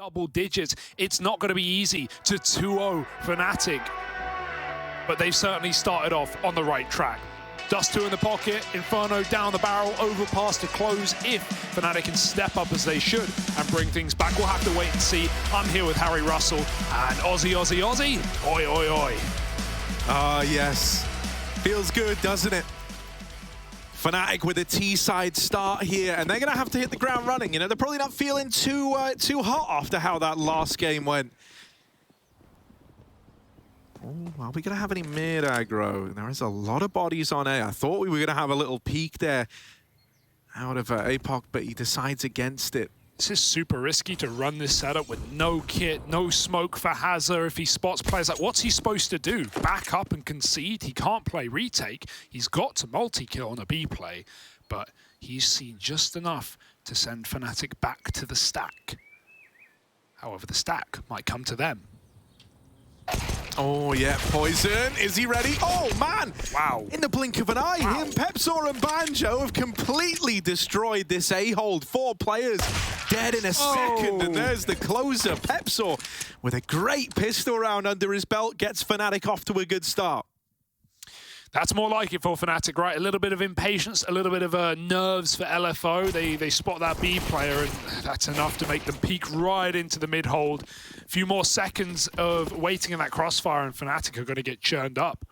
double digits. It's not going to be easy to 2-0 fnatic, but they've certainly started off on the right track. Dust 2 in the pocket, Inferno down the barrel, overpass to close if fnatic can step up as they should and bring things back. We'll have to wait and see. I'm here with Harry Russell and Aussie. Oi, oi, oi. Ah, yes. Feels good, doesn't it? fnatic with a T-side start here, and they're going to have to hit the ground running. You know, they're probably not feeling too hot after how that last game went. Oh, are we going to have any mid aggro? There is a lot of bodies on A. I thought we were going to have a little peek there out of APOC, but he decides against it. This is super risky to run this setup with no kit, no smoke for Hazard. If he spots players, like, what's he supposed to do? Back up and concede? He can't play retake. He's got to multi-kill on a B play, but he's seen just enough to send fnatic back to the stack. However, the stack might come to them. Oh, yeah, Poison. Is he ready? Oh, man! Wow. In the blink of an eye, him, Pepsor and Banjo have completely destroyed this A-hold. 4 players dead in a second, and there's the closer. Pepsor, with a great pistol round under his belt, gets fnatic off to a good start. That's more like it for fnatic, right? A little bit of impatience, a little bit of nerves for LFO. They spot that B player, and that's enough to make them peek right into the mid-hold. A few more seconds of waiting in that crossfire, and fnatic are going to get churned up.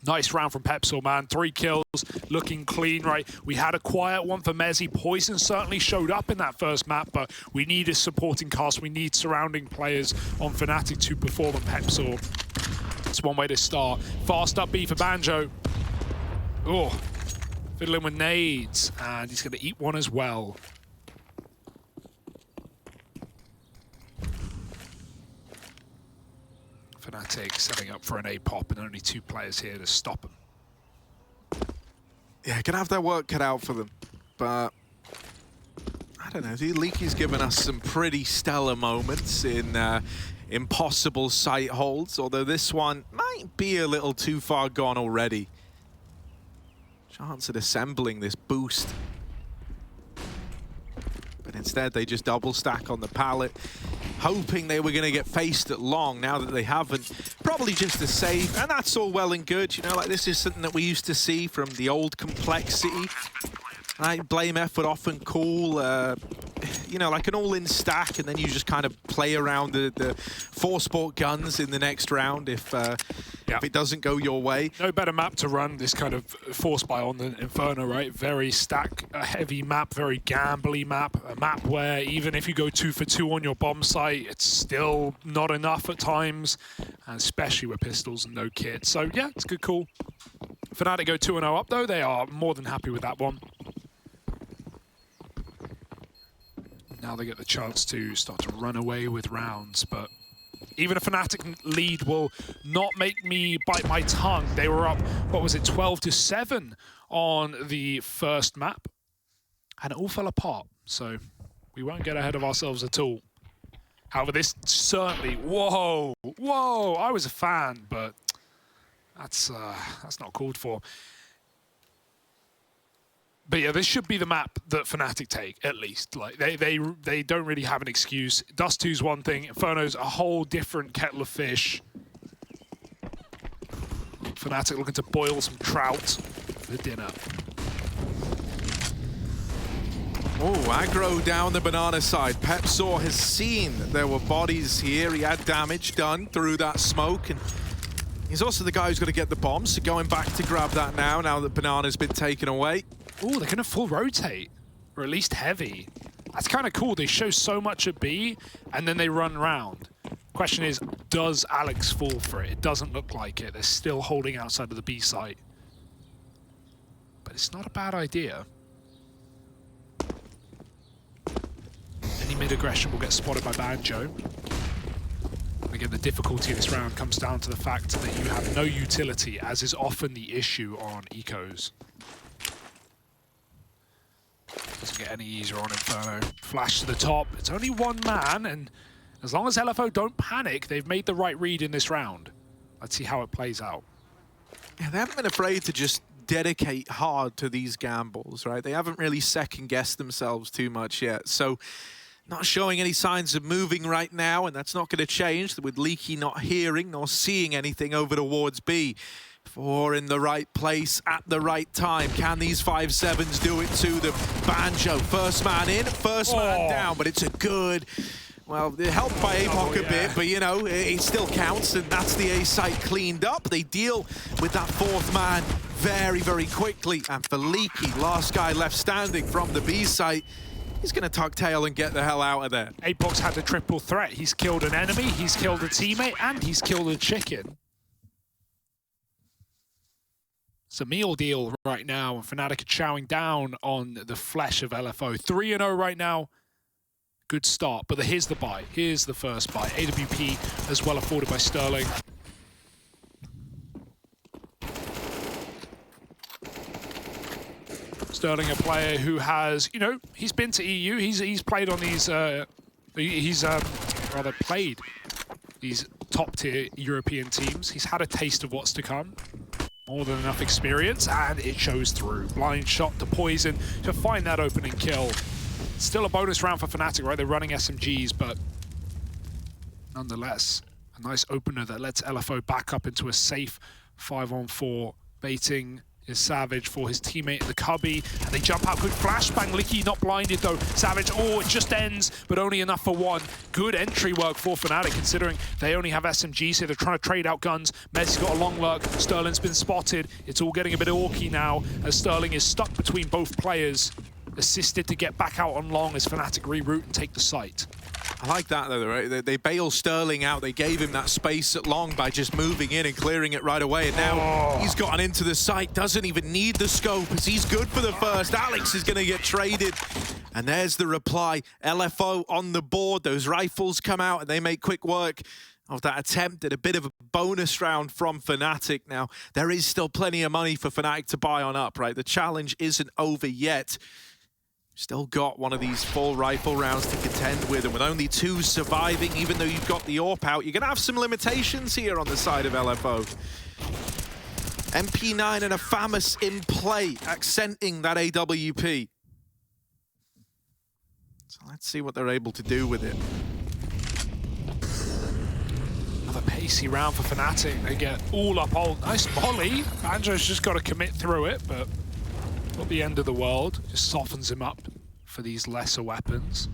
Nice round from Pepsor, man. 3 kills, looking clean, right? We had a quiet one for mezii. Poison certainly showed up in that first map, but we need a supporting cast. We need surrounding players on fnatic to perform, and Pepsor, it's one way to start. Fast up B for Banjo. Oh, fiddling with nades, and he's going to eat one as well. fnatic setting up for an A-pop, and only 2 players here to stop him. Yeah, gonna have their work cut out for them, but I don't know. Leaky's given us some pretty stellar moments in impossible sight holds, although this one might be a little too far gone already. Chance at assembling this boost, but instead they just double stack on the pallet, hoping they were going to get faced at long. Now that they haven't, probably just a save, and that's all well and good. You know, like, this is something that we used to see from the old complexity. Right, blame F would often call, you know, like an all-in stack, and then you just kind of play around the 4 sport guns in the next round if it doesn't go your way. No better map to run this kind of force buy on than Inferno, right? Very stack-heavy map, very gambly map, a map where even if you go 2 for 2 on your bomb site, it's still not enough at times, and especially with pistols and no kit. So yeah, it's a good call. fnatic go 2-0 up though. They are more than happy with that one. Now they get the chance to start to run away with rounds, but even a fnatic lead will not make me bite my tongue. They were up, what was it, 12-7 on the first map, and it all fell apart, so we won't get ahead of ourselves at all. However, this certainly, whoa, I was a fan, but that's not called for. But yeah, this should be the map that fnatic take, at least. Like, they don't really have an excuse. Dust 2's one thing, Inferno's a whole different kettle of fish. fnatic looking to boil some trout for dinner. Oh, aggro down the banana side. Pepsor has seen that there were bodies here. He had damage done through that smoke, and he's also the guy who's going to get the bomb, so going back to grab that now that banana's been taken away. Oh, they're going to full rotate, or at least heavy. That's kind of cool. They show so much at B, and then they run round. Question is, does Alex fall for it? It doesn't look like it. They're still holding outside of the B site. But it's not a bad idea. Any mid-aggression will get spotted by Banjo. Again, the difficulty of this round comes down to the fact that you have no utility, as is often the issue on ecos. Doesn't get any easier on Inferno. Flash to the top. It's only 1 man, and as long as LFO don't panic, they've made the right read in this round. Let's see how it plays out. Yeah, they haven't been afraid to just dedicate hard to these gambles, right? They haven't really second-guessed themselves too much yet. So not showing any signs of moving right now, and that's not going to change with Leaky not hearing nor seeing anything over towards B. 4 in the right place at the right time. Can these 5-7s do it to them? Banjo, first man in, first man down, but it's a good... Well, they're helped by APOC a bit, but you know, it still counts, and that's the A site cleaned up. They deal with that 4th man very, very quickly. And for Leaky, last guy left standing from the B site, he's going to tuck tail and get the hell out of there. APOC's had a triple threat. He's killed an enemy, he's killed a teammate, and he's killed a chicken. It's a meal deal right now, and fnatic are chowing down on the flesh of LFO. 3-0 right now. Good start, but here's the buy. Here's the first buy. AWP as well afforded by Sterling. Sterling, a player who has, you know, he's been to EU. He's played on these. Rather played these top-tier European teams. He's had a taste of what's to come. More than enough experience, and it shows through. Blind shot to Poison to find that opening kill. Still a bonus round for fnatic, right? They're running SMGs, but nonetheless, a nice opener that lets LFO back up into a safe 5-on-4. Baiting is Savage for his teammate in the cubby, and they jump out. Good flashbang. Licky not blinded though. Savage, oh, it just ends, but only enough for one. Good entry work for fnatic, considering they only have SMGs here. They're trying to trade out guns. Mezii's got a long lurk. Sterling's been spotted. It's all getting a bit orky now, as Sterling is stuck between both players. Assisted to get back out on long as fnatic reroute and take the site. I like that though, right? They bail Sterling out. They gave him that space at long by just moving in and clearing it right away. And now he's gotten into the site, doesn't even need the scope as he's good for the first. Alex is going to get traded. And there's the reply. LFO on the board. Those rifles come out and they make quick work of that attempt at a bit of a bonus round from fnatic. Now, there is still plenty of money for fnatic to buy on up, right? The challenge isn't over yet. Still got one of these full rifle rounds to contend with, and with only 2 surviving, even though you've got the AWP out, you're going to have some limitations here on the side of LFO. MP9 and a FAMAS in play, accenting that AWP. So let's see what they're able to do with it. Another pacey round for fnatic. They get all up old. Nice molly. Banjo's just got to commit through it, but not the end of the world. Just softens him up for these lesser weapons.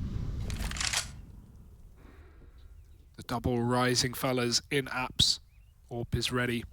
The double rising fellas in apps. AWP is ready.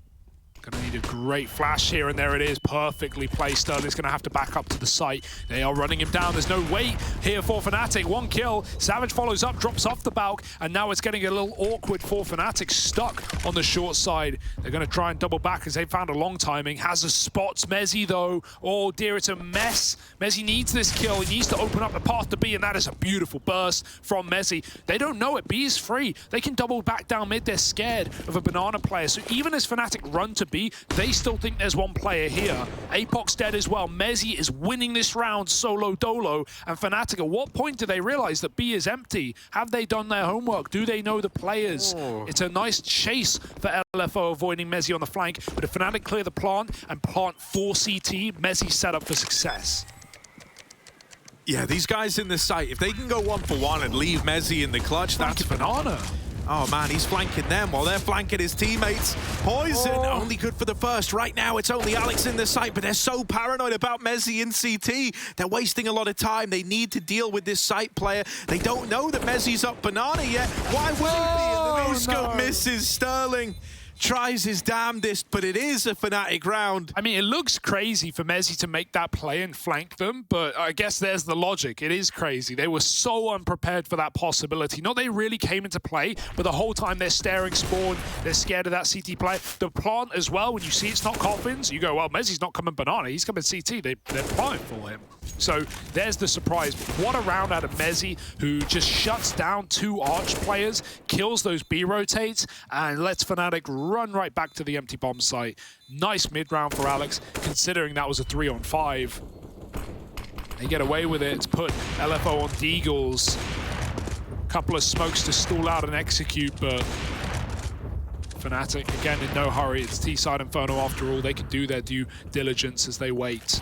Gonna need a great flash here, and there it is, perfectly placed. Sterling's gonna have to back up to the site. They are running him down. There's no wait here for fnatic. 1 kill. Savage follows up, drops off the balk, and now it's getting a little awkward for fnatic. Stuck on the short side. They're gonna try and double back as they found a long timing. Has a spots mezii though. Oh dear, it's a mess. Mezii needs this kill. He needs to open up the path to B, and that is a beautiful burst from mezii. They don't know it. B is free. They can double back down mid. They're scared of a banana player. So even as fnatic run to B, they still think there's one player here. APOC's dead as well. Mezii is winning this round solo dolo. And fnatic, at what point do they realize that B is empty? Have they done their homework? Do they know the players? It's a nice chase for LFO, avoiding Mezii on the flank. But if fnatic clear the plant and plant 4 CT, Mezii set up for success. Yeah, these guys in the site, if they can go 1 for 1 and leave Mezii in the clutch, that's banana. Oh man, he's flanking them while they're flanking his teammates. Poison, only good for the first. Right now, it's only Alex in the site, but they're so paranoid about Mezii in CT. They're wasting a lot of time. They need to deal with this site player. They don't know that Mezii's up banana yet. Why would he be? And the no-scope misses. Sterling tries his damnedest, but it is a fnatic round. I mean, it looks crazy for Mezii to make that play and flank them, but I guess there's the logic. It is crazy. They were so unprepared for that possibility. Not they really came into play, but the whole time they're staring spawn, they're scared of that CT play. The plant as well, when you see it's not coffins, you go, well, Mezii's not coming banana, he's coming CT. They're planning for him. So there's the surprise. What a round out of Mezii, who just shuts down 2 Arch players, kills those B rotates, and lets fnatic run right back to the empty bomb site. Nice mid-round for Alex, considering that was a 3-on-5. They get away with it. It's put LFO on Deagles. Couple of smokes to stall out and execute, but fnatic, again, in no hurry. It's T-side Inferno after all. They can do their due diligence as they wait.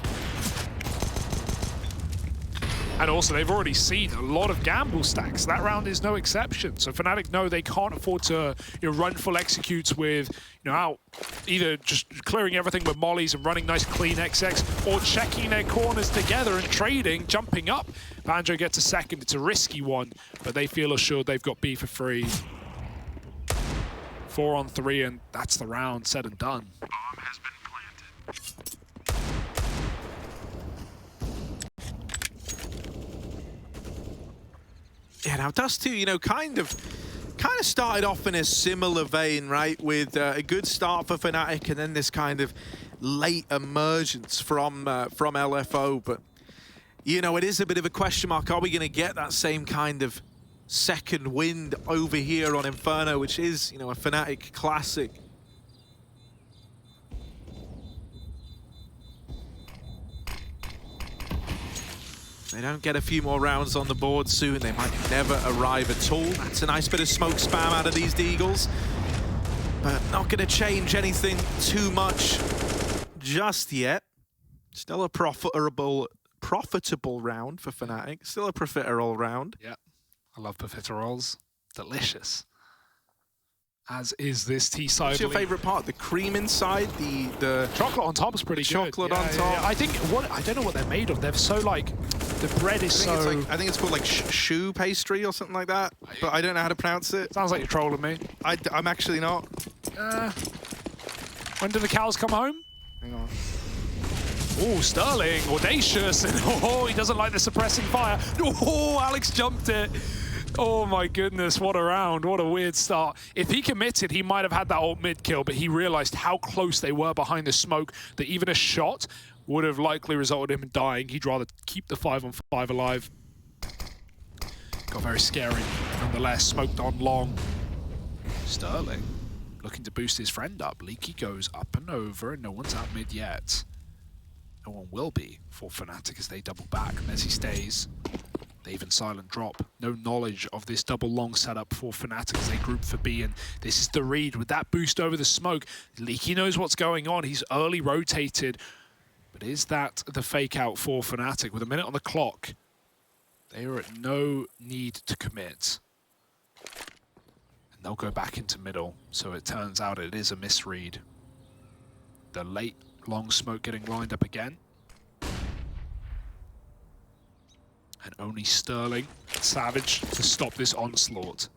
And also, they've already seen a lot of gamble stacks. That round is no exception. So Fnatic know they can't afford to run full executes with, out either just clearing everything with mollies and running nice clean XX, or checking their corners together and trading, jumping up. Banjo gets a second. It's a risky one, but they feel assured they've got B for free. 4 on 3, and that's the round said and done. Bomb has been planted. Yeah, now Dust 2, kind of started off in a similar vein, right? With a good start for Fnatic, and then this kind of late emergence from LFO. But it is a bit of a question mark. Are we going to get that same kind of second wind over here on Inferno, which is a Fnatic classic? They don't get a few more rounds on the board soon, they might never arrive at all. That's a nice bit of smoke spam out of these Deagles, but not going to change anything too much just yet. Still a profitable round for Fnatic. Still a profiterole round. Yeah, I love profiteroles. Delicious. As is this T-side. What's your favorite part? The cream inside, the chocolate on top is pretty good. Chocolate on top. Yeah. I don't know what they're made of. They're so the bread is so. I think it's called choux pastry or something like that. But I don't know how to pronounce it. Sounds like you're trolling me. I'm actually not. When do the cows come home? Hang on. Oh, Sterling, audacious, and he doesn't like the suppressing fire. Oh, Alex jumped it. Oh my goodness, what a round, what a weird start. If he committed, he might have had that ult mid kill, but he realized how close they were behind the smoke that even a shot would have likely resulted in him dying. He'd rather keep the 5-on-5 alive. Got very scary, nonetheless, smoked on long. Sterling looking to boost his friend up. Leaky goes up and over, and no one's out mid yet. No one will be for Fnatic as they double back. mezii stays. They even silent drop. No knowledge of this double long setup for Fnatic as they group for B, and this is the read with that boost over the smoke. Leaky knows what's going on. He's early rotated, but is that the fake out for Fnatic? With a minute on the clock, they are at no need to commit. And they'll go back into middle, so it turns out it is a misread. The late long smoke getting lined up again. And only Sterling, Savage, to stop this onslaught.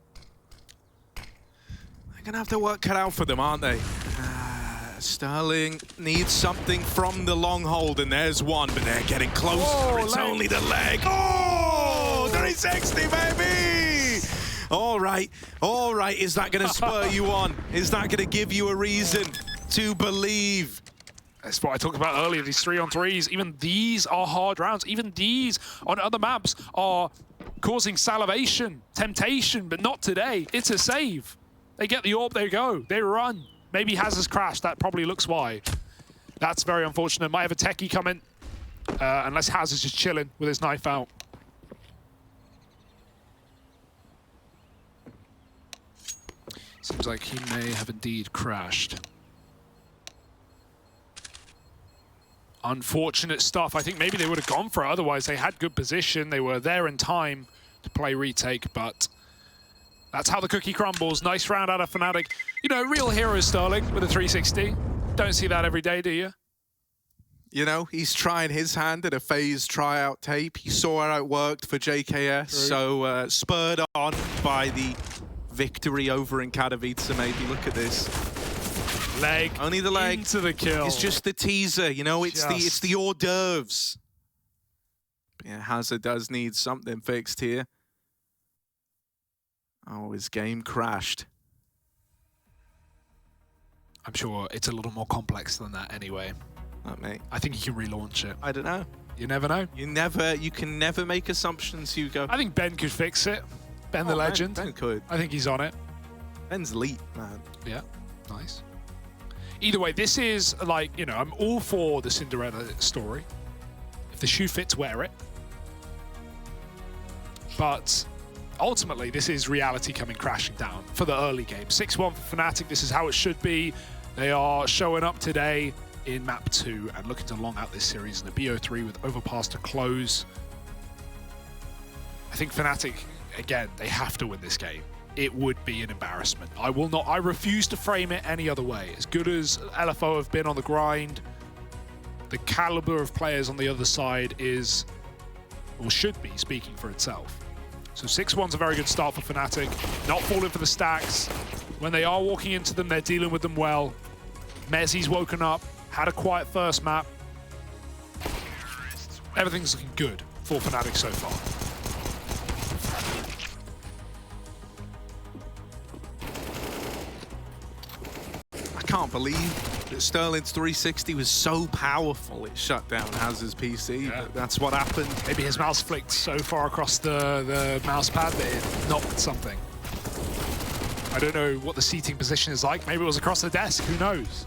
They're going to have their work cut out for them, aren't they? Sterling needs something from the long hold, and there's one, but they're getting closer. Oh, it's only the leg. Oh, 360, baby! All right. Is that going to spur you on? Is that going to give you a reason to believe? That's what I talked about earlier, these 3-on-3s. Even these are hard rounds. Even these on other maps are causing salivation, temptation, but not today. It's a save. They get the orb, they go, they run. Maybe Haz has crashed, that probably looks why. That's very unfortunate. Might have a techie come in, unless Haz is just chilling with his knife out. Seems like he may have indeed crashed. Unfortunate stuff. I think maybe they would have gone for it. Otherwise, they had good position. They were there in time to play retake, but that's how the cookie crumbles. Nice round out of Fnatic. Real hero Sterling with a 360. Don't see that every day, do you? He's trying his hand at a phase tryout tape. He saw how it worked for JKS, so spurred on by the victory over in Katowice, maybe. Look at this. Leg. Only the leg. Into the kill. It's just the teaser, it's the hors d'oeuvres. Yeah, Hazard does need something fixed here. Oh, his game crashed. I'm sure it's a little more complex than that anyway. Not me. I think he can relaunch it. I don't know. You never know. You can never make assumptions, Hugo. I think Ben could fix it. Ben the legend. Ben could. I think he's on it. Ben's elite, man. Yeah, nice. Either way, this is I'm all for the Cinderella story. If the shoe fits, wear it. But ultimately, this is reality coming crashing down for the early game. 6-1 for Fnatic. This is how it should be. They are showing up today in map 2 and looking to long out this series in the BO3 with overpass to close. think Fnatic, again, they have to win this game. It would be an embarrassment. I refuse to frame it any other way. As good as LFO have been on the grind, the caliber of players on the other side is, or should be, speaking for itself. So 6-1's a very good start for Fnatic. Not falling for the stacks. When they are walking into them, they're dealing with them well. Mezii's woken up, had a quiet first map. Everything's looking good for Fnatic so far. I can't believe that Sterling's 360 was so powerful it shut down Hazard's PC. Yeah. But that's what happened. Maybe his mouse flicked so far across the mouse pad that it knocked something. I don't know what the seating position is like. Maybe it was across the desk, who knows?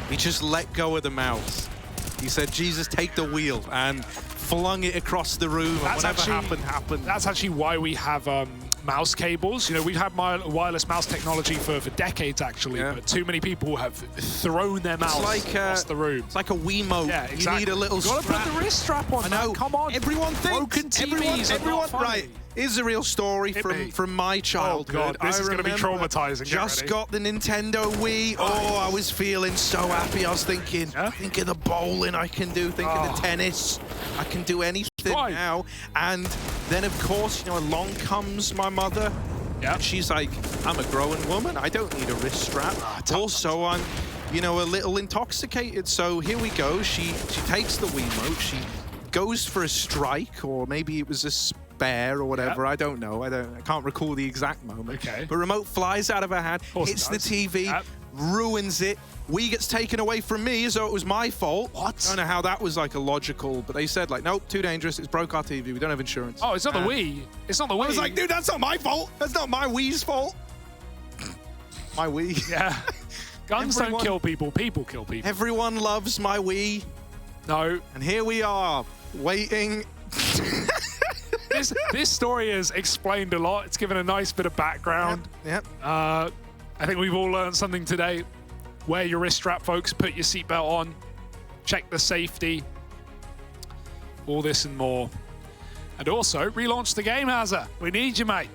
He just let go of the mouse. He said, Jesus, take the wheel, and flung it across the room. That's and whatever actually, happened. That's actually why we have mouse cables. You know, we've had wireless mouse technology for decades, actually, but too many people have thrown their mouse across the room. It's like a Wiimote. Yeah, exactly. You need a little strap. You've got to put the wrist strap on, I know. man. Come on. Everyone thinks. Broken TVs everyone, right. Here's a real story from my childhood. Oh, God, this is going to be traumatizing. Just got the Nintendo Wii. Oh, I was feeling so happy. I was thinking, think of the bowling I can do, think of the tennis. I can do anything now. And then, of course, you know, along comes my mother. And she's like, I'm a growing woman. I don't need a wrist strap. Also, I'm, you know, a little intoxicated. So here we go. She takes the Wiimote. She goes for a strike, or maybe it was a spare or whatever. I don't know. I can't recall the exact moment. But remote flies out of her hand, hits the TV, ruins it. Wii gets taken away from me as though it was my fault. What? I don't know how that was like a logical, but they said like, nope, too dangerous. It's broke our TV. We don't have insurance. Oh, it's not the Wii. It's not the Wii. I was like, dude, that's not my fault. That's not my Wii's fault. My Wii. Yeah. Guns don't kill people. People kill people. Everyone loves my Wii. No. And here we are, waiting. This story has explained a lot. It's given a nice bit of background. I think we've all learned something today. Wear your wrist strap, folks. Put your seatbelt on. Check the safety. All this and more. And also, relaunch the game, Hazza. We need you, mate.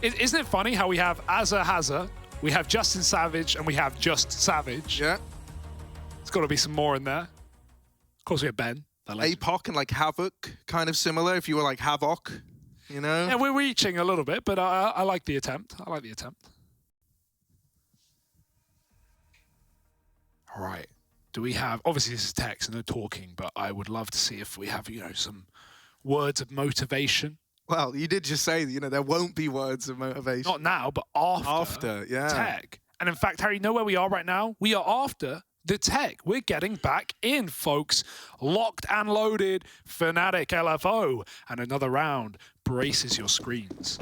Isn't it funny how we have Hazza, we have Justin Savage, and we have Just Savage? Yeah. There's got to be some more in there. Of course, we have Ben. APOC and like Havoc, kind of similar. If you were like Havoc, you know? Yeah, we're reaching a little bit, but I like the attempt. I like the attempt. All right. Do we have, obviously this is text and no talking, but I would love to see if we have, you know, some words of motivation. Well, you did just say, you know, there won't be words of motivation. Not now, but after tech. And in fact, Harry, you know where we are right now? We are after the tech. We're getting back in, folks. Locked and loaded, Fnatic LFO. And another round braces your screens.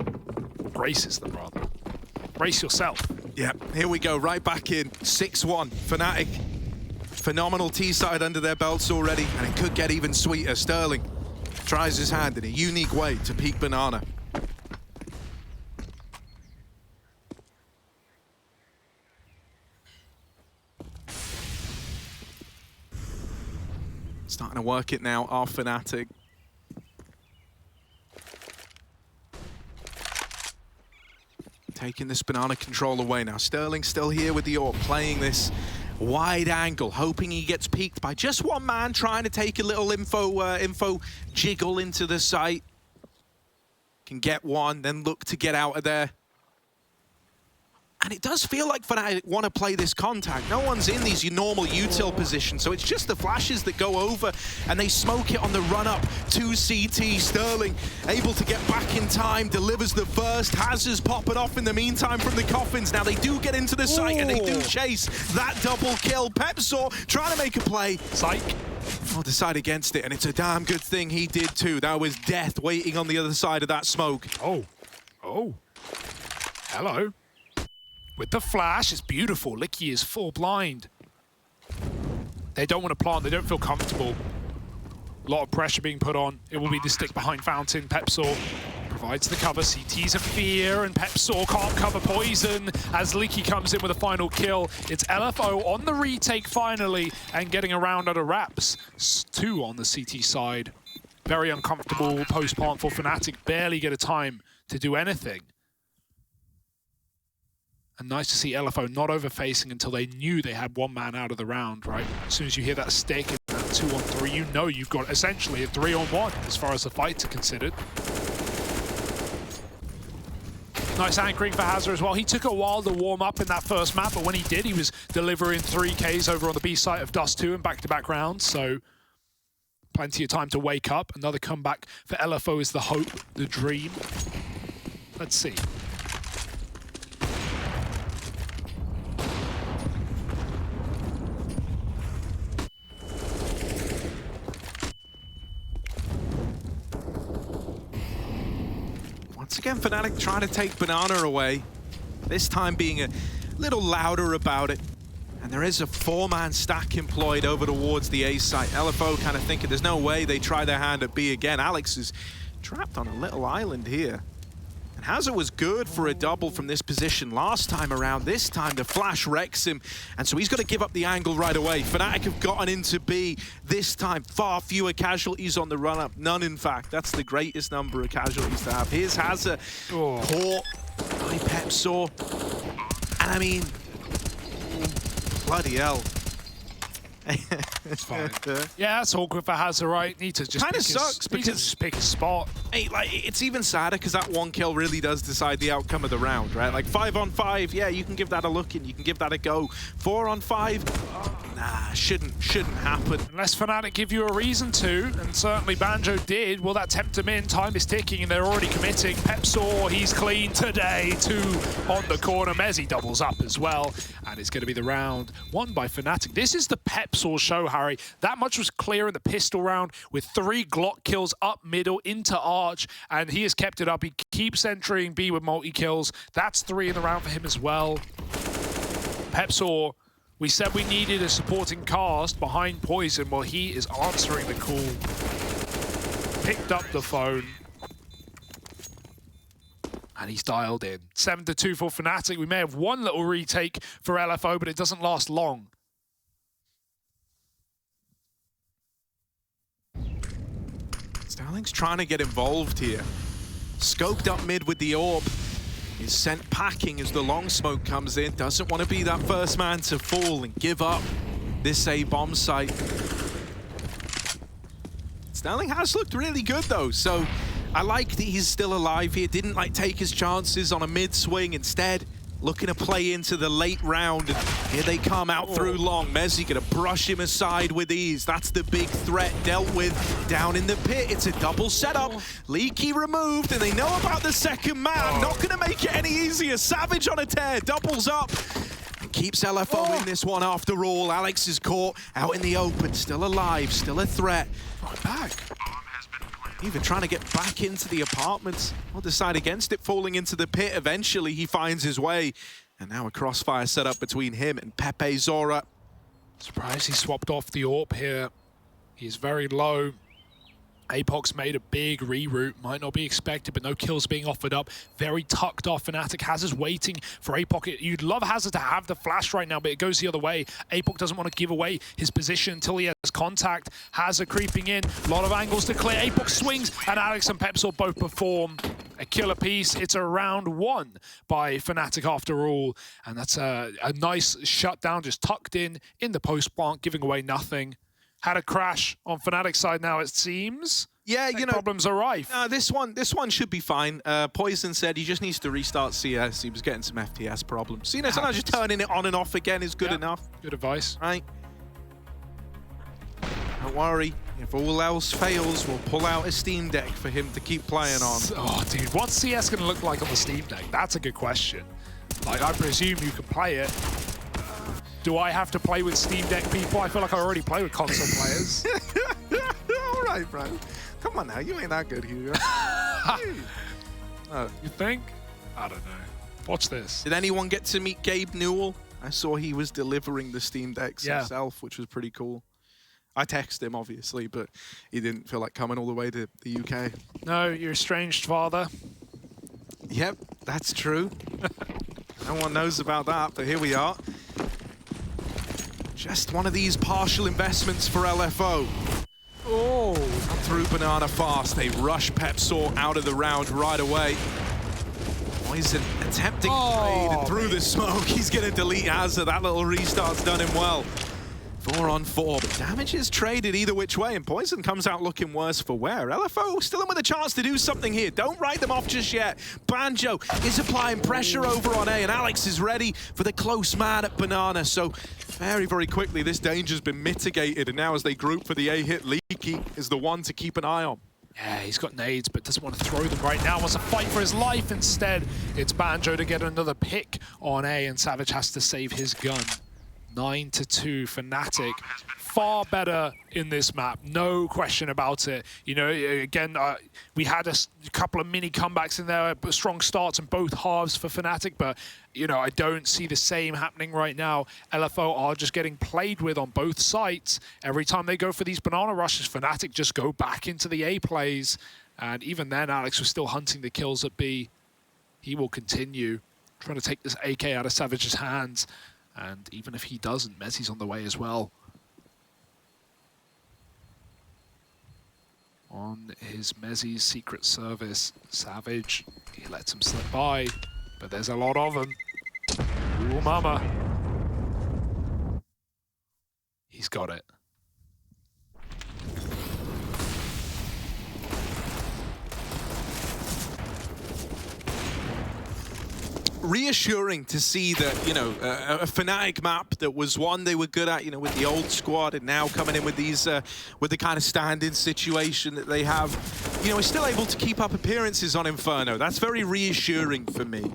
Braces them, rather. Brace yourself. Yeah, here we go, right back in. 6-1, Fnatic. Phenomenal T-side under their belts already, and it could get even sweeter. Sterling tries his hand in a unique way to peek Banana. Starting to work it now, our Fnatic. Taking this Banana control away now. Sterling still here with the AWP, playing this wide angle, hoping he gets peeked by just one man, trying to take a little info jiggle into the site. Can get one, then look to get out of there. And it does feel like Fnatic want to play this contact. No one's in these normal util positions, so it's just the flashes that go over, and they smoke it on the run-up to CT. Sterling able to get back in time, delivers the first. Hazard's popping off in the meantime from the coffins. Now they do get into the site, and they do chase that double kill. Pepsaw trying to make a play. Psych. Oh, decide against it, and it's a damn good thing he did too. That was death waiting on the other side of that smoke. Oh. Hello. With the flash, it's beautiful. Licky is full blind. They don't want to plant. They don't feel comfortable. A lot of pressure being put on. It will be the stick behind Fountain. Pepsaw provides the cover. CT's a fear, and Pepsaw can't cover poison as Licky comes in with a final kill. It's LFO on the retake finally, and getting around under wraps. 2 on the CT side. Very uncomfortable post-plant for fnatic. Barely get a time to do anything. And nice to see LFO not over-facing until they knew they had one man out of the round, right? As soon as you hear that stick in that 2-on-3, you know you've got essentially a 3-on-1 as far as the fights are considered. Nice anchoring for Hazard as well. He took a while to warm up in that first map, but when he did, he was delivering 3Ks over on the B site of Dust 2 in back-to-back rounds, so plenty of time to wake up. Another comeback for LFO is the hope, the dream. Let's see. Once again, fnatic trying to take Banana away. This time being a little louder about it. And there is a 4-man stack employed over towards the A site. LFO kind of thinking there's no way they try their hand at B again. Alex is trapped on a little island here. And Hazard was good for a double from this position last time around. This time the flash wrecks him, and so he's got to give up the angle right away. fnatic have gotten into B. This time far fewer casualties on the run-up. None, in fact. That's the greatest number of casualties to have. Here's Hazard. Caught by Pepsaw. And I mean, bloody hell. It's fine. Yeah, that's awkward for Hazard, right? Need to just kind of sucks because just pick a spot. Hey, like, it's even sadder because that one kill really does decide the outcome of the round, right? Like 5-on-5, yeah, you can give that a look in, you can give that a go. 4-on-5, nah, shouldn't happen. Unless fnatic give you a reason to, and certainly Banjo did, will that tempt him in? Time is ticking and they're already committing. Pepsaw, he's clean today. 2 on the corner. mezii doubles up as well, and it's going to be the round won by fnatic. This is the Pepsaw show, Harry. That much was clear in the pistol round with 3 Glock kills up middle into Arch, and he has kept it up. He keeps entering B with multi-kills. That's 3 in the round for him as well. Pepsaw, we said we needed a supporting cast behind Poison. Well, he is answering the call. Picked up the phone. And he's dialed in. 7-2 for fnatic. We may have one little retake for LFO, but it doesn't last long. Starling's trying to get involved here. Scoped up mid with the orb. Is sent packing as the long smoke comes in. Doesn't want to be that first man to fall and give up this A bomb site. Starling has looked really good though, so I like that he's still alive here. Didn't like take his chances on a mid swing. Instead, looking to play into the late round. And here they come out through long. mezii gonna brush him aside with ease. That's the big threat dealt with down in the pit. It's a double setup. Leaky removed, and they know about the second man. Not gonna make it any easier. Savage on a tear, doubles up. And keeps LFO in this one after all. Alex is caught out in the open, still alive, still a threat. Right back. Even trying to get back into the apartments. I'll decide against it, falling into the pit. Eventually, he finds his way. And now a crossfire set up between him and Pepe Zora. Surprised he swapped off the AWP here. He's very low. Apox made a big reroute. Might not be expected, but no kills being offered up. Very tucked off. fnatic. Hazard's waiting for Apoc. You'd love Hazard to have the flash right now, but it goes the other way. Apoc doesn't want to give away his position until he has contact. Hazard creeping in. A lot of angles to clear. Apoc swings, and Alex and Pepsaw both perform a killer piece. It's a round 1 by fnatic after all, and that's a nice shutdown, just tucked in the post plant, giving away nothing. Had a crash on fnatic side now, it seems. Yeah, you know, problems are rife. This one should be fine. Poison said he just needs to restart CS. He was getting some FPS problems. So, you know, sometimes just turning it on and off again is good enough. Good advice. Right. Don't worry. If all else fails, we'll pull out a Steam Deck for him to keep playing on. Oh, dude, what's CS going to look like on the Steam Deck? That's a good question. Like, I presume you can play it. Do I have to play with Steam Deck people? I feel like I already play with console players. All right, bro. Come on now, you ain't that good, Hugo. You think? I don't know. Watch this. Did anyone get to meet Gabe Newell? I saw he was delivering the Steam Decks himself, which was pretty cool. I texted him, obviously, but he didn't feel like coming all the way to the UK. No, your estranged father. Yep, that's true. No one knows about that, but here we are. Just one of these partial investments for LFO. Oh, through Banana fast. They rush Pepsaw out of the round right away. Poison attempting trade and through the smoke. He's going to delete Hazard. That little restart's done him well. 4 on 4, but damage is traded either which way, and Poison comes out looking worse for wear. LFO still in with a chance to do something here. Don't write them off just yet. Banjo is applying pressure over on A, and Alex is ready for the close man at Banana. So very, very quickly, this danger's been mitigated, and now as they group for the A hit, Leaky is the one to keep an eye on. Yeah, he's got nades, but doesn't want to throw them right now. Wants to fight for his life instead. It's Banjo to get another pick on A, and Savage has to save his gun. 9-2 fnatic. Far better in this map, no question about it. You know, again, we had a couple of mini comebacks in there, but strong starts in both halves for fnatic, but, you know, I don't see the same happening right now. LFO are just getting played with on both sides. Every time they go for these banana rushes, fnatic just go back into the A plays. And even then, Alex was still hunting the kills at B. He will continue trying to take this AK out of Savage's hands. And even if he doesn't, mezzi's on the way as well. On his mezzi's Secret Service, Savage, he lets him slip by, but there's a lot of them. Ooh, mama. He's got it. Reassuring to see that, you know, a Fnatic map that was one they were good at, you know, with the old squad, and now coming in with these, with the kind of stand-in situation that they have, you know, is still able to keep up appearances on Inferno. That's very reassuring for me.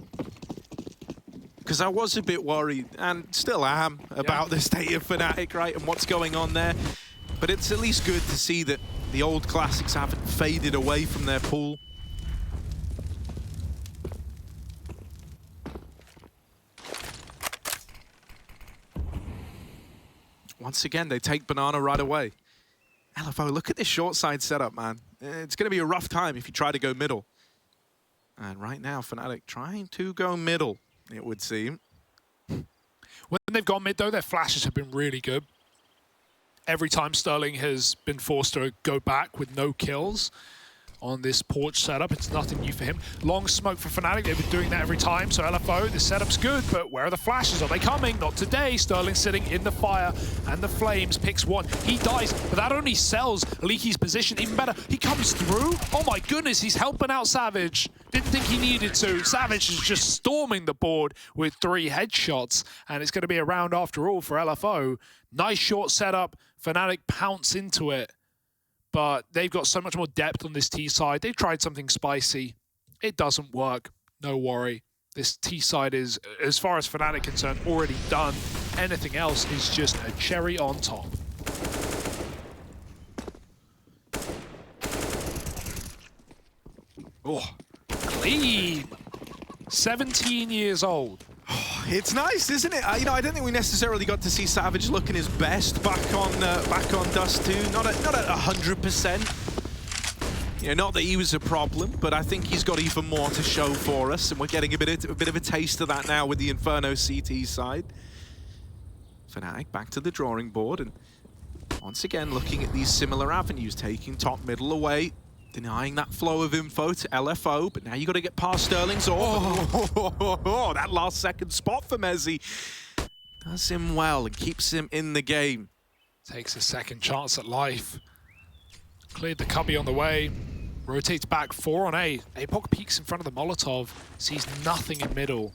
Because I was a bit worried, and still am, about the state of Fnatic, right, and what's going on there. But it's at least good to see that the old classics haven't faded away from their pool. Once again, they take Banana right away. LFO, look at this short side setup, man. It's going to be a rough time if you try to go middle. And right now, Fnatic trying to go middle, it would seem. When they've gone mid, though, their flashes have been really good. Every time Sterling has been forced to go back with no kills on this porch setup, it's nothing new for him. Long smoke for Fnatic, they've been doing that every time. So LFO, the setup's good, but where are the flashes? Are they coming? Not today. Sterling sitting in the fire and the flames, picks one. He dies, but that only sells Leaky's position even better. He comes through. Oh my goodness, he's helping out Savage. Didn't think he needed to. Savage is just storming the board with 3 headshots, and it's going to be a round after all for LFO. Nice short setup. Fnatic pounce into it. But they've got so much more depth on this T side. They've tried something spicy. It doesn't work. No worry. This T side is, as far as Fnatic concerned, already done. Anything else is just a cherry on top. Oh, clean. 17 years old. It's nice, isn't it? You know, I don't think we necessarily got to see Savage looking his best back on Dust 2. Not at 100%. You know, not that he was a problem, but I think he's got even more to show for us, and we're getting a bit of a taste of that now with the Inferno CT side. Fnatic back to the drawing board, and once again looking at these similar avenues, taking top middle away. Denying that flow of info to LFO, but now you got to get past Sterling's. That last second spot for mezii does him well and keeps him in the game. Takes a second chance at life. Cleared the cubby on the way. Rotates back 4 on A. Apoc peeks in front of the Molotov. Sees nothing in middle.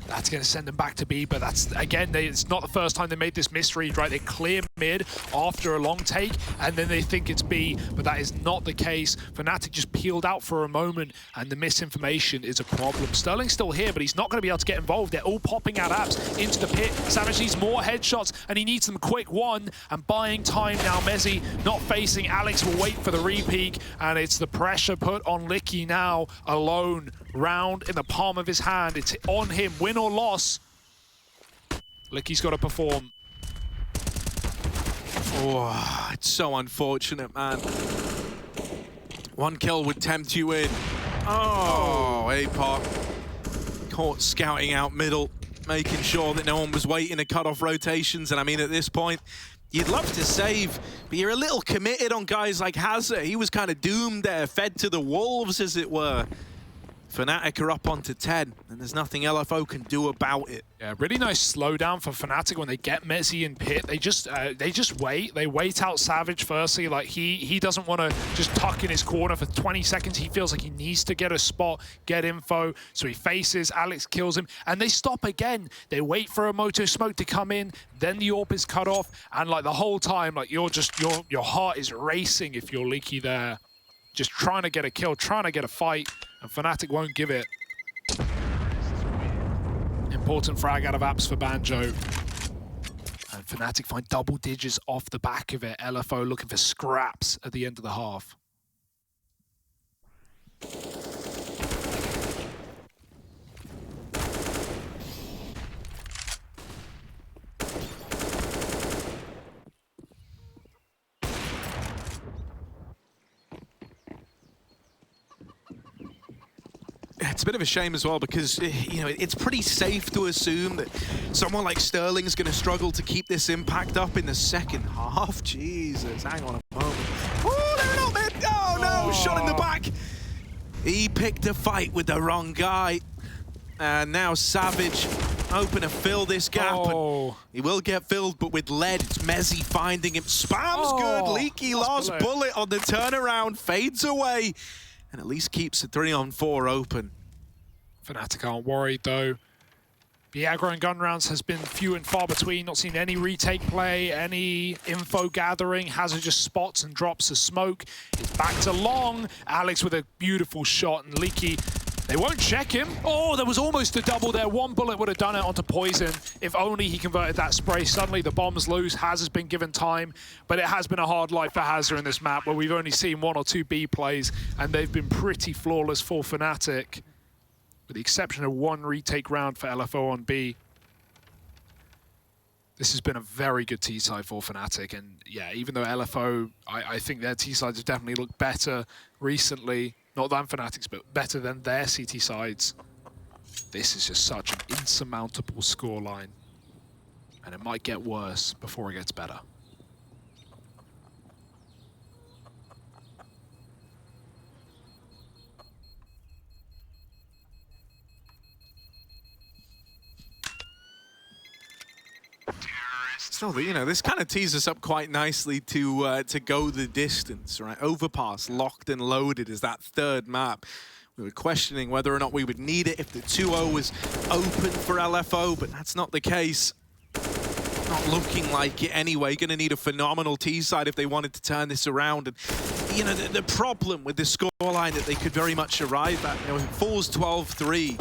That's going to send them back to B, but that's, again, it's not the first time they made this misread, right? They clear mid after a long take, and then they think it's B, but that is not the case. Fnatic just peeled out for a moment, and the misinformation is a problem. Sterling's still here, but he's not going to be able to get involved. They're all popping out apps into the pit. Savage needs more headshots, and he needs them quick. One, and buying time now. mezii not facing. Alex will wait for the re-peek, and it's the pressure put on Licky now, alone. Round in the palm of his hand. It's on him, win or loss. Licky's got to perform. Oh, it's so unfortunate, man. One kill would tempt you in. Oh, Apoc caught scouting out middle, making sure that no one was waiting to cut off rotations. And I mean, at this point, You'd love to save, but you're a little committed on guys like Hazard. He was kind of doomed there, fed to the wolves, as it were. Fnatic are up onto 10, and there's nothing LFO can do about it. Yeah, really nice slowdown for Fnatic when they get mezii in pit. They just wait. They wait out Savage firstly. Like he doesn't want to just tuck in his corner for 20 seconds. He feels like he needs to get a spot, get info. So he faces, Alex kills him, and they stop again. They wait for a Moto Smoke to come in, then the AWP is cut off, and like the whole time, like your heart is racing if you're Leaky there. Just trying to get a kill, trying to get a fight, and Fnatic won't give it. Important frag out of apps for Banjo. And Fnatic find double digits off the back of it. LFO looking for scraps at the end of the half. It's a bit of a shame as well because, you know, it's pretty safe to assume that someone like Sterling's going to struggle to keep this impact up in the second half. Jesus, hang on a moment. Oh, they're not mid. Oh, no, shot in the back. He picked a fight with the wrong guy. And now Savage hoping to fill this gap. And he will get filled, but with lead, it's mezii finding him. Spam's good. Leaky lost bullet on the turnaround, fades away. And at least keeps the 3-on-4 open. Fnatic aren't worried though. The aggro and gun rounds has been few and far between. Not seen any retake play, any info gathering. Hazard just spots and drops a smoke. It's back to Long. Alex with a beautiful shot, and Leaky, they won't check him. Oh, there was almost a double there. One bullet would have done it onto Poison. If only he converted that spray. Suddenly the bomb's loose. Hazard's been given time, but it has been a hard life for Hazard in this map where we've only seen 1 or 2 B plays, and they've been pretty flawless for Fnatic, with the exception of 1 retake round for LFO on B. This has been a very good T-side for Fnatic, and yeah, even though LFO, I think their T-sides have definitely looked better recently, not than Fnatic's, but better than their CT sides. This is just such an insurmountable scoreline, and it might get worse before it gets better. So, you know, this kind of tees us up quite nicely to go the distance, right? Overpass, locked and loaded is that third map. We were questioning whether or not we would need it if the 2-0 was open for LFO, but that's not the case. Not looking like it anyway. Going to need a phenomenal T-side if they wanted to turn this around. And, you know, the problem with the scoreline that they could very much arrive at, you know, if it falls 12-3,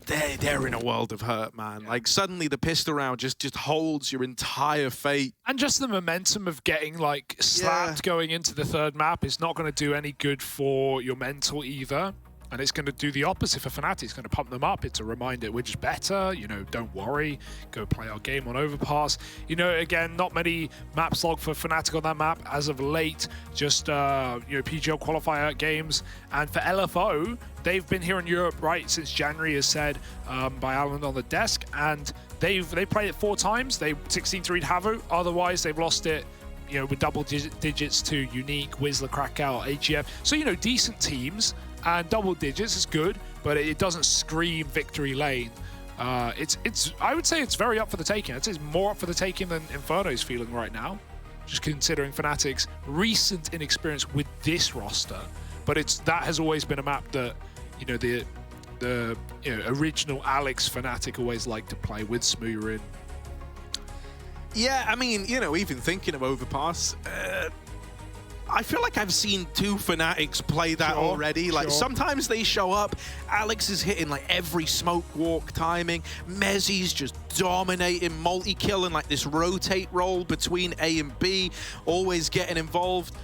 they're in a world of hurt, man. Like, suddenly the pistol round just holds your entire fate. And just the momentum of getting, like, slapped going into the third map is not going to do any good for your mental either. And it's going to do the opposite for Fnatic. It's going to pump them up. It's a reminder we're just better. You know, don't worry. Go play our game on Overpass. You know, again, not many maps log for Fnatic on that map as of late. Just, you know, PGL qualifier games. And for LFO, they've been here in Europe, right, since January, as said by Alan on the desk. And they played it 4 times. They 16-3'd Havu. Otherwise, they've lost it, you know, with double digits to Unique, Whistler, Krakow, HEF. So, you know, decent teams. And double digits is good, but it doesn't scream victory lane. I would say it's very up for the taking. I'd say it's more up for the taking than Inferno's feeling right now, just considering Fnatic's recent inexperience with this roster. But that has always been a map that, you know, the you know, original Alex Fnatic always liked to play with Smoorin. Yeah, I mean, you know, even thinking of Overpass, I feel like I've seen 2 Fnatics play that already. Like, sometimes they show up, Alex is hitting like every smoke walk timing, mezii's just dominating, multi-kill and like this rotate roll between A and B, always getting involved.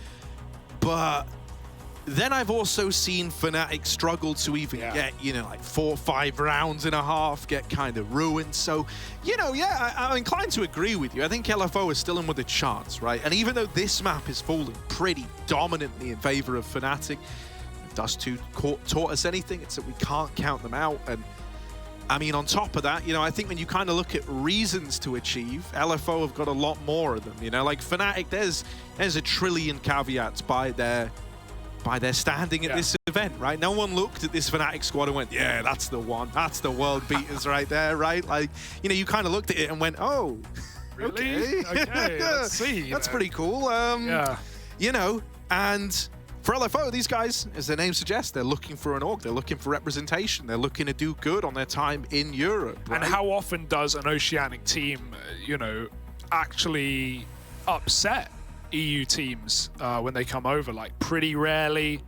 But then I've also seen Fnatic struggle to even get, you know, like 4 or 5 rounds in a half, get kind of ruined. So, you know, yeah, I'm inclined to agree with you. I think LFO is still in with a chance, right? And even though this map is falling pretty dominantly in favor of Fnatic, if Dust 2 taught us anything, it's that we can't count them out. And I mean, on top of that, you know, I think when you kind of look at reasons to achieve, LFO have got a lot more of them. You know, like Fnatic, there's a trillion caveats by their standing at this event, right? No one looked at this Fnatic squad and went, yeah, that's the one. That's the world beaters right there, right? Like, you know, you kind of looked at it and went, oh, really? Okay, let's see. That's pretty cool. You know, and for LFO, these guys, as their name suggests, they're looking for an org. They're looking for representation. They're looking to do good on their time in Europe. Right? And how often does an Oceanic team, you know, actually upset EU teams when they come over? Like, pretty rarely.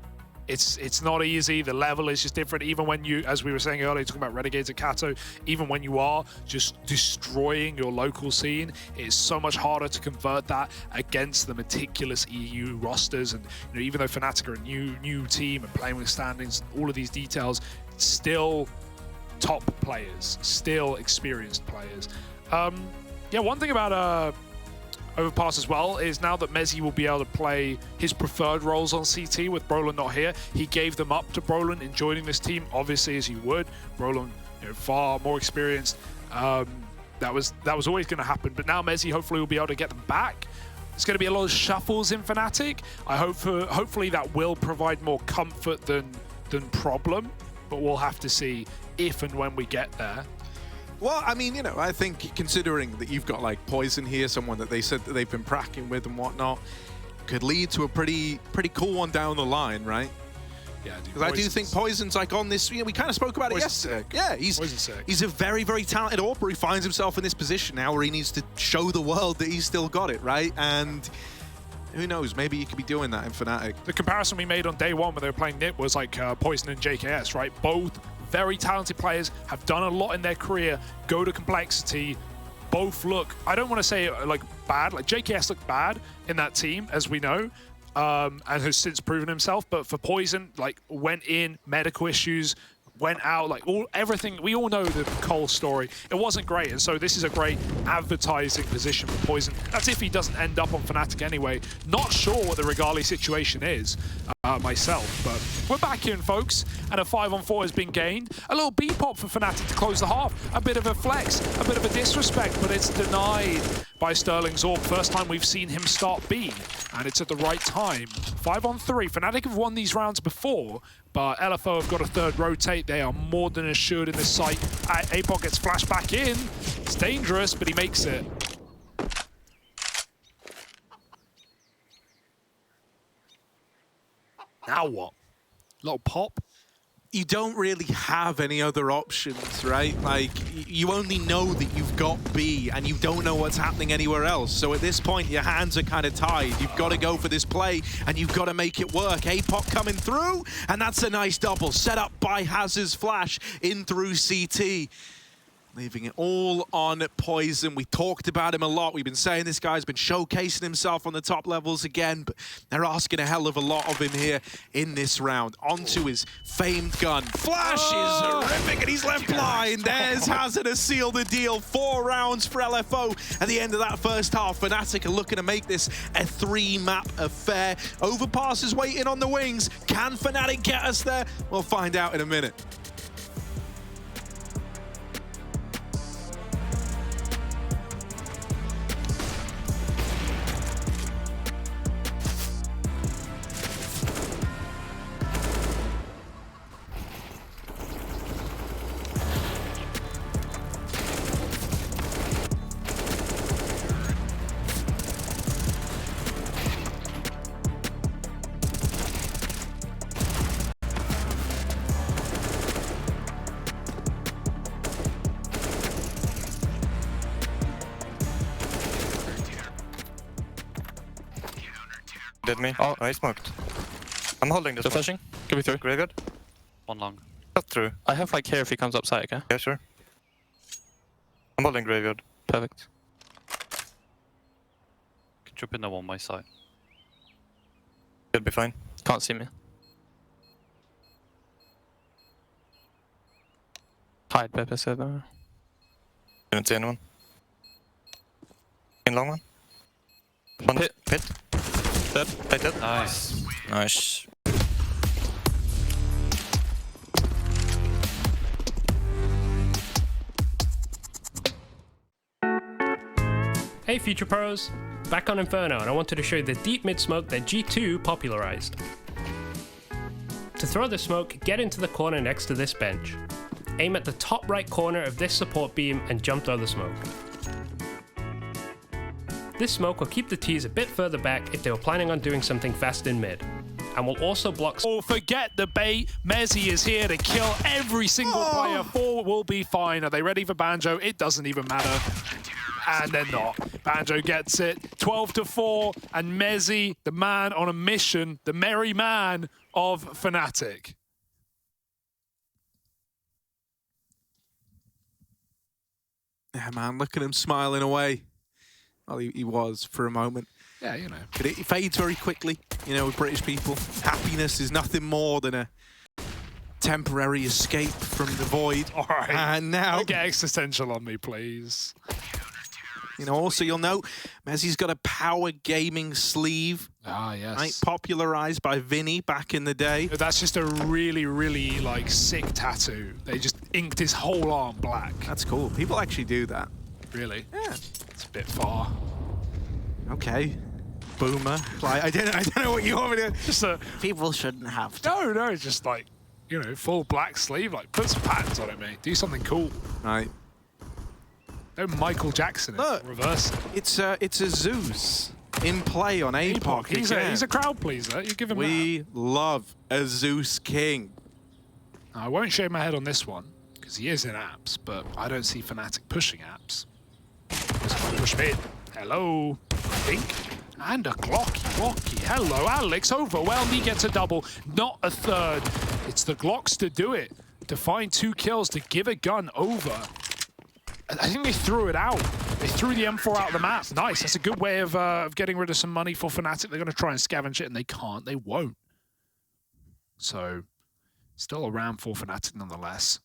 It's not easy. The level is just different. Even when you, as we were saying earlier, talking about Renegades at Kato, even when you are just destroying your local scene, it's so much harder to convert that against the meticulous EU rosters. And you know, even though Fnatic are a new team and playing with standings, all of these details, still top players, still experienced players. Yeah, one thing about Overpass as well is now that mezii will be able to play his preferred roles on CT with Brolin not here, he gave them up to Brolin in joining this team, obviously, as he would. Brolin, you know, far more experienced. That was always going to happen, but now mezii hopefully will be able to get them back. There's going to be a lot of shuffles in Fnatic. I hope hopefully that will provide more comfort than problem, but we'll have to see if and when we get there. Well, I mean, you know, I think considering that you've got like Poison here, someone that they said that they've been pracking with and whatnot, could lead to a pretty cool one down the line, right? Yeah, because I do think Poison's like on this. You know, we kind of spoke about it yesterday. Sick. Yeah, he's a very talented AWPer. He finds himself in this position now where he needs to show the world that he's still got it, right? And who knows? Maybe you could be doing that in Fnatic. The comparison we made on day one when they were playing NIP was like Poison and JKS, right? Both very talented players, have done a lot in their career, go to Complexity, both look, I don't want to say like bad, like JKS looked bad in that team, as we know, and has since proven himself, but for Poison, like went in, medical issues, went out, like everything. We all know the Cole story. It wasn't great, and so this is a great advertising position for Poison. That's if he doesn't end up on Fnatic anyway. Not sure what the Regali situation is myself, but we're back in, folks, and a 5-on-4 has been gained. A little B-pop for Fnatic to close the half. A bit of a flex, a bit of a disrespect, but it's denied by Sterling Zorb. First time we've seen him start B, and it's at the right time. 5-on-3. Fnatic have won these rounds before, but LFO have got a third rotate. They are more than assured in this site. Apok gets flashed back in. It's dangerous, but he makes it. Now what? Little pop? You don't really have any other options, right? Like, you only know that you've got B and you don't know what's happening anywhere else. So at this point, your hands are kind of tied. You've got to go for this play and you've got to make it work. Apok coming through, and that's a nice double set up by Haz's flash in through CT. Leaving it all on Poison. We talked about him a lot. We've been saying this guy's been showcasing himself on the top levels again, but they're asking a hell of a lot of him here in this round. Onto his famed gun. Flash is horrific, and he's left blind. There's Hazard to seal the deal. 4 rounds for LFO at the end of that first half. Fnatic are looking to make this a 3-map affair. Overpass is waiting on the wings. Can Fnatic get us there? We'll find out in a minute. Did me? Oh, I smoked. I'm holding this one. Flashing. Give me through. Very good. One long. Cut through. I have like here if he comes up side, okay? Yeah, sure. I'm holding graveyard. Perfect. Can jump in there on my side. Should be fine. Can't see me. Hide, Pepe said though. Didn't see anyone. In long one. One Pit. Pit. Dead. Dead. Nice. Nice. Hey Future Pros, back on Inferno, and I wanted to show you the deep mid smoke that G2 popularized. To throw the smoke, get into the corner next to this bench. Aim at the top right corner of this support beam and jump throw the smoke. This smoke will keep the T's a bit further back if they were planning on doing something fast in mid, and will also block. Oh, forget the bait. Mezii is here to kill every single player. 4 will be fine. Are they ready for Banjo? It doesn't even matter. And they're not. Banjo gets it. 12-4, and Mezii, the man on a mission, the merry man of fnatic. Yeah, man, look at him smiling away. Well, he was for a moment. Yeah, you know. But it fades very quickly, you know, with British people. Happiness is nothing more than a temporary escape from the void. All right. And now... Don't get existential on me, please. You know, also you'll note, Mezii's got a power gaming sleeve. Ah, yes. Right, popularized by Vinny back in the day. That's just a really, really, like, sick tattoo. They just inked his whole arm black. That's cool. People actually do that. Really? Yeah. It's a bit far. Okay. Boomer. Like, I don't know what you want me to... Just a... People shouldn't have to. No, just like, you know, full black sleeve. Like, put some patterns on it, mate. Do something cool. Right. Don't Michael Jackson it. Look. Reverse it. It's a Zeus in play on APOC. He's a crowd pleaser. You give him We love a Zeus King. I won't shave my head on this one, because he is in apps, but I don't see fnatic pushing apps. Push mid. Hello. Think. And a Glocky. Hello, Alex. Overwhelmed. He gets a double, not a third. It's the Glocks to do it. To find 2 kills, to give a gun over. I think they threw it out. They threw the M4 out of the map. Nice. That's a good way of getting rid of some money for fnatic. They're going to try and scavenge it, and they can't. They won't. So, still a round for fnatic nonetheless.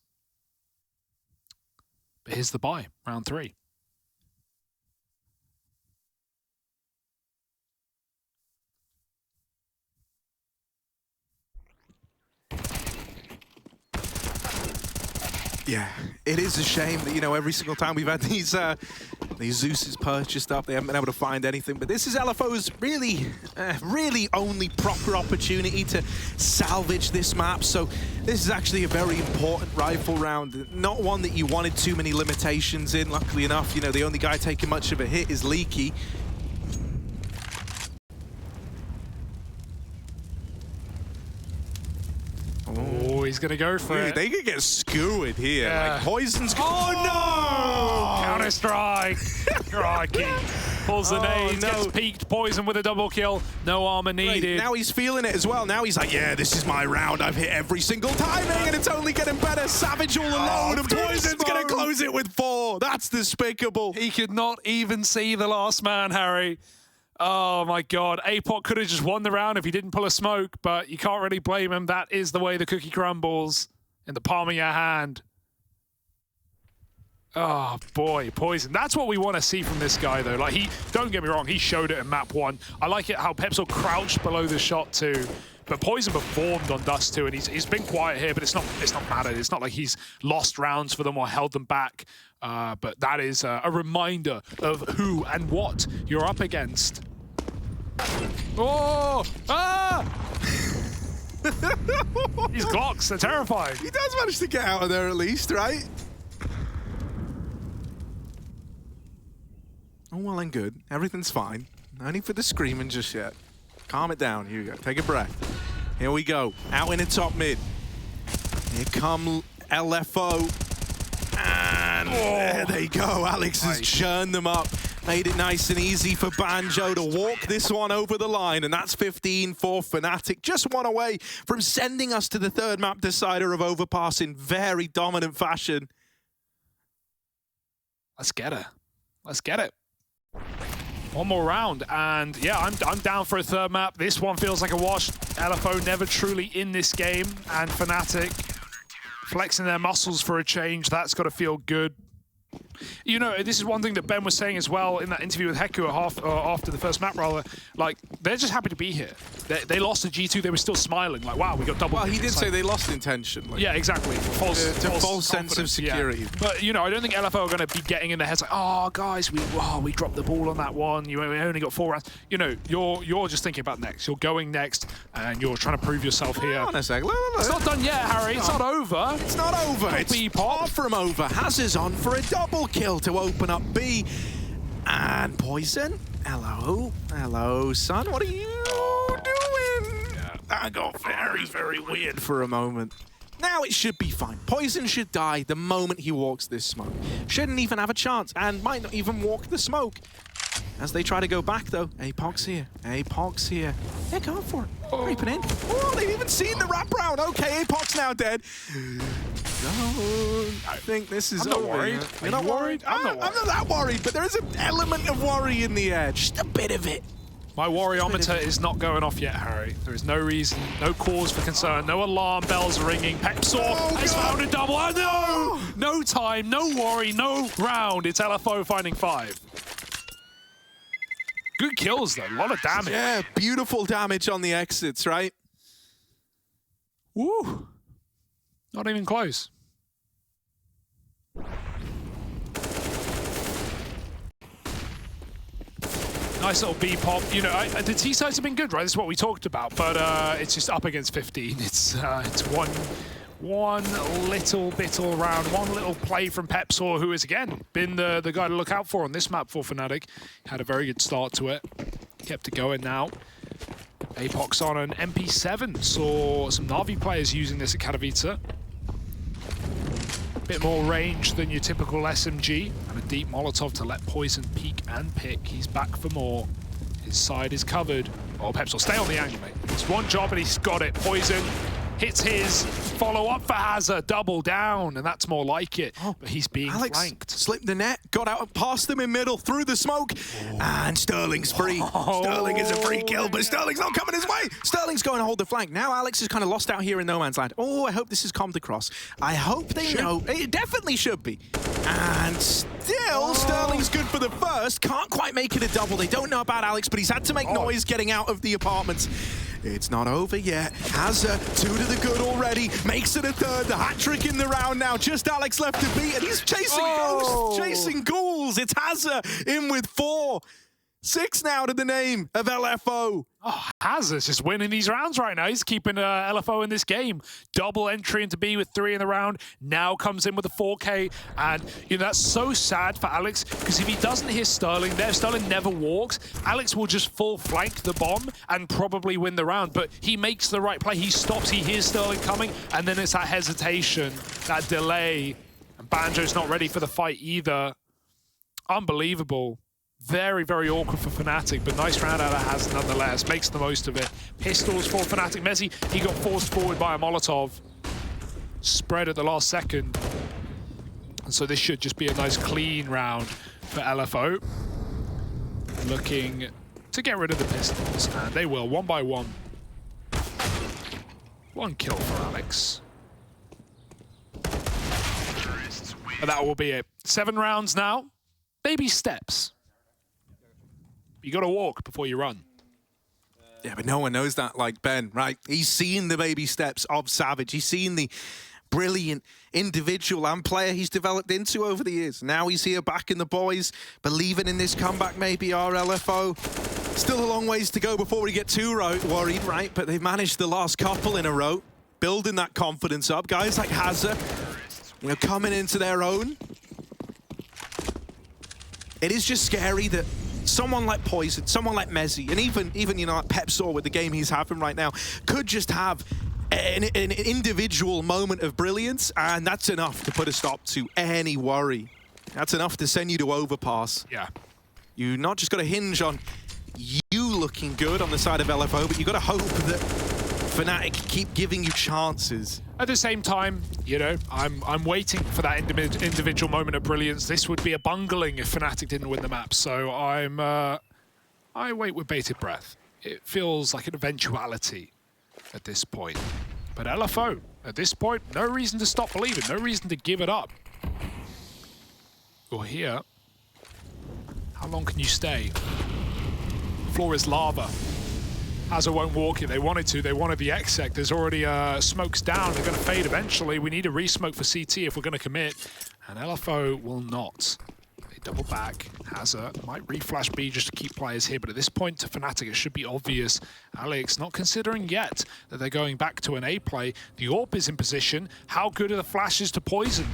But here's the buy. Round 3. Yeah, it is a shame that, you know, every single time we've had these Zeuses purchased up, they haven't been able to find anything. But this is LFO's really only proper opportunity to salvage this map. So this is actually a very important rifle round. Not one that you wanted too many limitations in. Luckily enough, you know, the only guy taking much of a hit is Leaky. Oh, he's going to go for it. They could get skewered here. Yeah. Like, Poison's... Oh, no! Counter-strike. Crikey. Pulls the nades, gets peaked. Poison with a double kill. No armor needed. Right, now he's feeling it as well. Now he's like, yeah, this is my round. I've hit every single timing, and it's only getting better. Savage all alone, and Poison's going to close it with 4. That's despicable. He could not even see the last man, Harry. Oh my God, APOC could have just won the round if he didn't pull a smoke, but you can't really blame him. That is the way the cookie crumbles, in the palm of your hand. Oh boy, Poison. That's what we want to see from this guy though. Like, don't get me wrong, he showed it in map 1. I like it how Pepsol crouched below the shot too. But Poison performed on Dust too, and he's been quiet here, but it's not mattered. It's not like he's lost rounds for them or held them back. But that is a reminder of who and what you're up against. Oh! Ah! These Glocks are terrifying. He does manage to get out of there at least, right? Oh, well and good. Everything's fine. No need for the screaming just yet. Calm it down. Here we go. Take a breath. Here we go. Out in the top mid. Here come LFO. And there they go. Alex has churned them up. Made it nice and easy for Banjo to walk this one over the line. And that's 15 for fnatic. Just one away from sending us to the 3rd map decider of Overpass in very dominant fashion. Let's get it. Let's get it. One more round, and yeah, I'm down for a 3rd map. This one feels like a wash. LFO never truly in this game, and fnatic flexing their muscles for a change. That's got to feel good. You know, this is one thing that Ben was saying as well in that interview with Heku after the first map, rather. Like, they're just happy to be here. They lost to G2, they were still smiling. Like, wow, we got double. Well, he did say they lost intention. Like, yeah, exactly. False sense of security. Yeah. But, you know, I don't think LFO are going to be getting in their heads like, oh, guys, we dropped the ball on that one. We only got 4 rounds. You know, you're just thinking about next. You're going next, and you're trying to prove yourself here. Hold on a sec. Look. It's not done yet, Harry. It's not over. It's not over. It's far from over. Hazard's on for a double kill to open up B. And Poison, hello. Hello, son. What are you doing? Yeah. That got very, very weird for a moment. Now it should be fine. Poison should die the moment he walks this smoke. Shouldn't even have a chance and might not even walk the smoke. As they try to go back, though, Apox here. Apox here. They're going for it. Creeping in. Oh, they've even seen the wraparound. Okay, Apox now dead. I think this is over. I'm not worried. You're not worried? I'm not that worried, but there is an element of worry in the air. Just a bit of it. My worryometer is not going off yet, Harry. There is no reason, no cause for concern, no alarm bells ringing. Pepsaw has found a double. Oh, no! No time, no worry, no round. It's LFO finding 5. Good kills, though. A lot of damage. Yeah, beautiful damage on the exits, right? Woo! Not even close. Nice little B pop. You know, the T sides have been good, right? This is what we talked about, but it's just up against 15. It's one little bit all around, one little play from Pepsaw, who has again been the guy to look out for on this map for Fnatic. Had a very good start to it. Kept it going now. Apox on an MP7. Saw some Na'Vi players using this at Katowice. Bit more range than your typical SMG, and a deep Molotov to let Poison peek and pick. He's back for more. His side is covered. Oh, Pepsaw, stay on the angle, mate. It's one job and he's got it. Poison hits his follow-up for Hazard, double down, and that's more like it. Oh, but he's being flanked. Slipped the net, got out past them in middle, through the smoke, and Sterling's free. Sterling is a free kill, but Sterling's not coming his way. Sterling's going to hold the flank. Now Alex is kind of lost out here in no man's land. Oh, I hope this is calmed across. I hope they know. It definitely should be. And still, Sterling's good for the first. Can't quite make it a double. They don't know about Alex, but he's had to make noise getting out of the apartments. It's not over yet. Hazard, 2 to the good already. Makes it a third. The hat trick in the round now. Just Alex left to beat, and he's chasing ghosts, chasing ghouls. It's Hazard in with 4. 6 now to the name of LFO. Oh, Hazard's just winning these rounds right now. He's keeping LFO in this game. Double entry into B with 3 in the round. Now comes in with a 4K. And, you know, that's so sad for Alex, because if he doesn't hear Sterling there, if Sterling never walks, Alex will just full flank the bomb and probably win the round. But he makes the right play. He stops, he hears Sterling coming, and then it's that hesitation, that delay. And Banjo's not ready for the fight either. Unbelievable. Very, very awkward for Fnatic, but nice round out of Hazard nonetheless. Makes the most of it. Pistols for Fnatic. mezii, he got forced forward by a Molotov. Spread at the last second. And so this should just be a nice clean round for LFO. Looking to get rid of the pistols, and they will, 1 by 1. 1 kill for Alex. And that will be it. 7 rounds now. Baby steps. You got to walk before you run. Yeah, but no one knows that like Ben, right? He's seen the baby steps of Savage. He's seen the brilliant individual and player he's developed into over the years. Now he's here back in the boys, believing in this comeback, maybe our LFO. Still a long ways to go before we get too worried, right? But they've managed the last couple in a row, building that confidence up. Guys like Hazard, you know, coming into their own. It is just scary that someone like Poison, someone like mezii, and even you know, like Pepsaw with the game he's having right now, could just have an individual moment of brilliance, and that's enough to put a stop to any worry. That's enough to send you to overpass. Yeah. You not just got to hinge on you looking good on the side of LFO, but you got to hope that Fnatic keep giving you chances. At the same time, you know, I'm waiting for that individual moment of brilliance. This would be a bungling if Fnatic didn't win the map. So I wait with bated breath. It feels like an eventuality at this point. But LFO, at this point, no reason to stop believing, no reason to give it up. You're here. How long can you stay? Floor is lava. Hazard won't walk it. They wanted to. They wanted the exec. There's already smokes down. They're going to fade eventually. We need a resmoke for CT if we're going to commit. And LFO will not. They double back. Hazard might reflash B just to keep players here. But at this point to fnatic, it should be obvious. Alex not considering yet that they're going back to an A play. The AWP is in position. How good are the flashes to poison?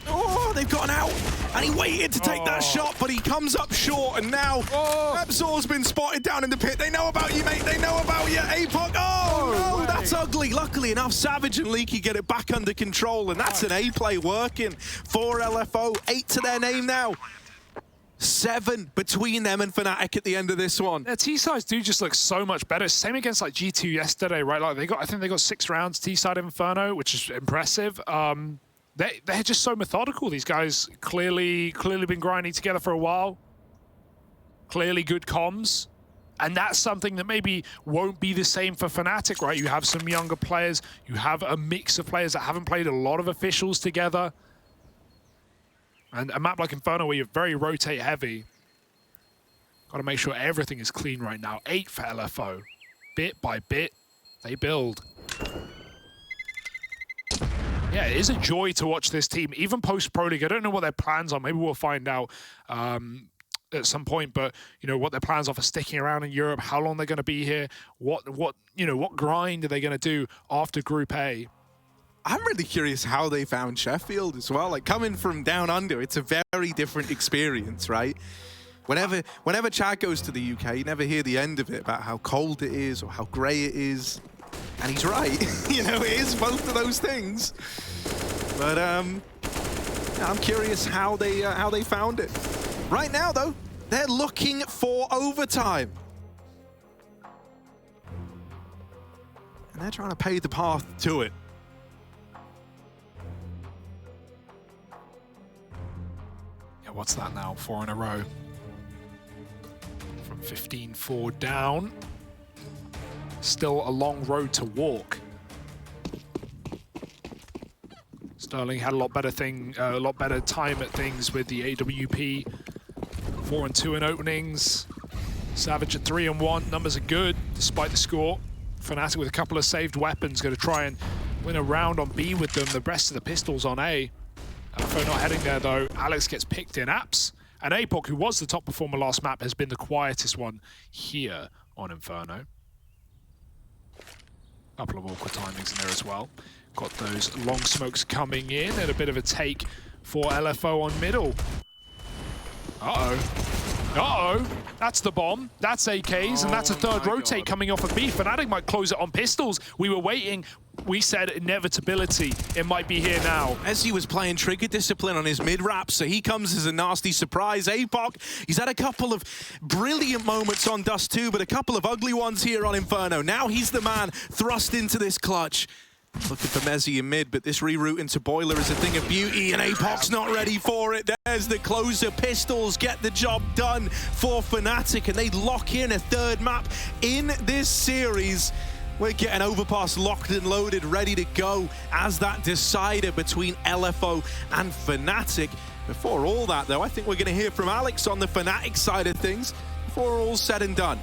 Oh, they've gotten out, and he waited to take that shot, but he comes up short, and now Absor's been spotted down in the pit. They know about you, mate. They know about you, APOC. Oh, no, that's ugly. Luckily enough, Savage and Leaky get it back under control, and that's an A play working for LFO. 8 to their name now. 7 between them and fnatic at the end of this one. Their T-sides do just look so much better. Same against like G2 yesterday, right? Like I think they got 6 rounds T-side Inferno, which is impressive. They're just so methodical. These guys clearly been grinding together for a while. Clearly good comms. And that's something that maybe won't be the same for fnatic, right? You have some younger players. You have a mix of players that haven't played a lot of officials together. And a map like Inferno where you're very rotate heavy. Got to make sure everything is clean right now. 8 for LFO. Bit by bit, they build. Yeah, it is a joy to watch this team, even post-Pro League. I don't know what their plans are. Maybe we'll find out at some point, but you know what their plans are for sticking around in Europe, how long they're going to be here, what grind are they going to do after Group A. I'm really curious how they found Sheffield as well. Like, coming from down under, it's a very different experience, right? Whenever Chad goes to the UK, you never hear the end of it about how cold it is or how grey it is. And he's right, you know, it is both of those things. But I'm curious how they found it. Right now, though, they're looking for overtime. And they're trying to pave the path to it. Yeah, what's that now? 4 in a row. From 15-4 down. Still a long road to walk. Sterling had a lot better time at things with the AWP. 4 and 2 in openings. Savage at 3 and 1. Numbers are good despite the score. fnatic with a couple of saved weapons, going to try and win a round on B with them. The rest of the pistols on A. LFO not heading there though. Alex gets picked in apps. And APOC, who was the top performer last map, has been the quietest one here on Inferno. Couple of awkward timings in there as well. Got those long smokes coming in and a bit of a take for LFO on middle. Uh-oh. That's the bomb. That's AKs, and that's a third rotate coming off of B. fnatic might close it on pistols. We were waiting. We said inevitability. It might be here now. Mezii was playing trigger discipline on his mid-rap, so he comes as a nasty surprise. APOC, he's had a couple of brilliant moments on Dust 2, but a couple of ugly ones here on Inferno. Now he's the man thrust into this clutch. Looking for Mezii in mid, but this reroute into Boiler is a thing of beauty, and APOC's not ready for it. There's the closer. Pistols get the job done for fnatic, and they lock in a third map in this series. We're getting Overpass locked and loaded, ready to go as that decider between LFO and fnatic. Before all that, though, I think we're going to hear from Alex on the fnatic side of things before all's said and done.